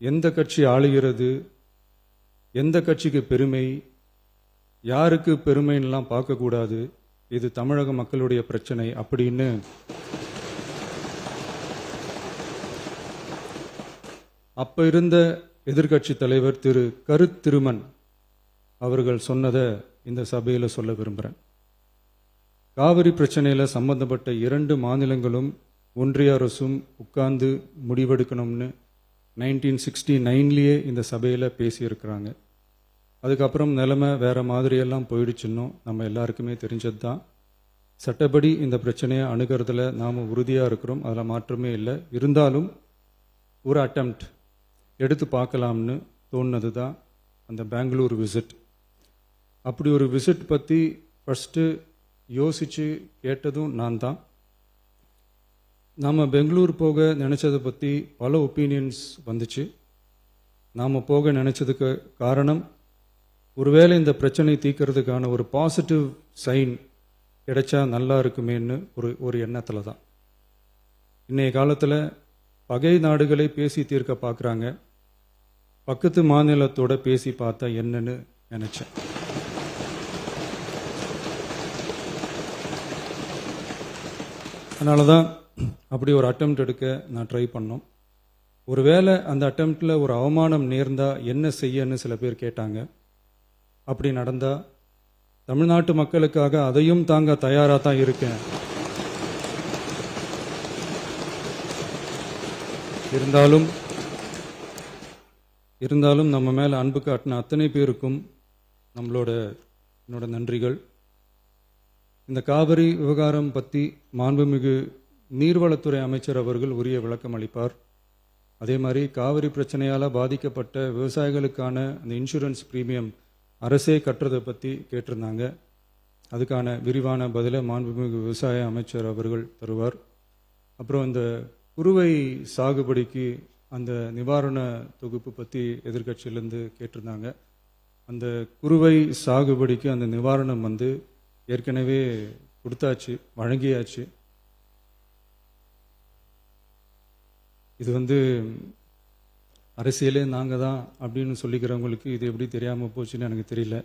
எந்த கட்சி ஆளுகிறது, எந்த கட்சிக்கு பெருமை, யாருக்கு பெருமைன்னெலாம் பார்க்கக்கூடாது, இது தமிழக மக்களுடைய பிரச்சனை அப்படின்னு அப்ப இருந்த எதிர்க்கட்சி தலைவர் திரு கருத்திருமன் அவர்கள் சொன்னதை இந்த சபையில் சொல்ல விரும்புகிறேன். காவிரி பிரச்சனையில் சம்பந்தப்பட்ட 2 மாநிலங்களும் ஒன்றிய அரசும் உட்கார்ந்து முடிவெடுக்கணும்னு 1969 இந்த சபையில் பேசியிருக்கிறாங்க. அதுக்கப்புறம் நிலைமை வேற மாதிரியெல்லாம் போயிடுச்சுன்னும் நம்ம எல்லாருக்குமே தெரிஞ்சது தான். சட்டப்படி இந்த பிரச்சனையை அணுகிறதுல நாம் உறுதியாக இருக்கிறோம், அதில் மாற்றமே இல்லை. இருந்தாலும் ஒரு அட்டெம்ப்ட் எடுத்து பார்க்கலாம்னு தோணுனது தான் அந்த பெங்களூர் விசிட். அப்படி ஒரு விசிட் பற்றி ஃபஸ்ட்டு யோசித்து கேட்டதும் நான் தான். நாம் பெங்களூர் போக நினச்சதை பற்றி பல ஒப்பீனியன்ஸ் வந்துச்சு. நாம் போக நினச்சதுக்கு காரணம், ஒருவேளை இந்த பிரச்சனை தீர்க்கறதுக்கான ஒரு பாசிட்டிவ் சைன் கிடைச்சா நல்லா இருக்குமேன்னு ஒரு எண்ணத்தில் தான். இன்றைய காலத்தில் பகை நாடுகளை பேசி தீர்க்க பார்க்குறாங்க, பக்கத்து மாநிலத்தோட பேசி பார்த்தா என்னன்னு நினச்சேன். அதனால தான் அப்படி ஒரு அட்டெம்ப்ட் எடுக்க நான் ட்ரை பண்ணோம். ஒருவேளை அந்த அட்டெம்ப்டில் ஒரு அவமானம் நேர்ந்தால் என்ன செய்யன்னு சில பேர் கேட்டாங்க. அப்படி நடந்தால் தமிழ்நாட்டு மக்களுக்காக அதையும் தாங்க தயாராக தான் இருக்கேன். இருந்தாலும் நம்ம மேலே அன்பு காட்டின அத்தனை பேருக்கும் என்னோட நன்றிகள். இந்த காவிரி விவகாரம் பற்றி மாண்புமிகு நீர்வளத்துறை அமைச்சர் அவர்கள் உரிய விளக்கம் அளிப்பார். அதே மாதிரி காவிரி பிரச்சனையால் பாதிக்கப்பட்ட விவசாயிகளுக்கான அந்த இன்சூரன்ஸ் பிரீமியம் அரசே கட்டுறதை பற்றி கேட்டிருந்தாங்க. அதுக்கான விரிவான பதிலை மாண்புமிகு விவசாய அமைச்சர் அவர்கள் தருவார். அப்புறம் இந்த குறுவை சாகுபடிக்கு அந்த நிவாரண தொகுப்பு பற்றி எதிர்க்கட்சியிலேருந்து கேட்டிருந்தாங்க. அந்த குறுவை சாகுபடிக்கு அந்த நிவாரணம் ஏற்கனவே கொடுத்தாச்சு, வழங்கியாச்சு. இது அரசியலே நாங்கள் தான் அப்படின்னு சொல்லிக்கிறவங்களுக்கு இது எப்படி தெரியாமல் போச்சுன்னு எனக்கு தெரியல.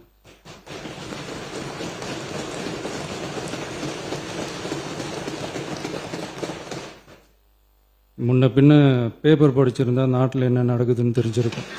முன்ன பின்ன பேப்பர் படிச்சிருந்தா நாட்டில் என்ன நடக்குதுன்னு தெரிஞ்சிருக்கும்.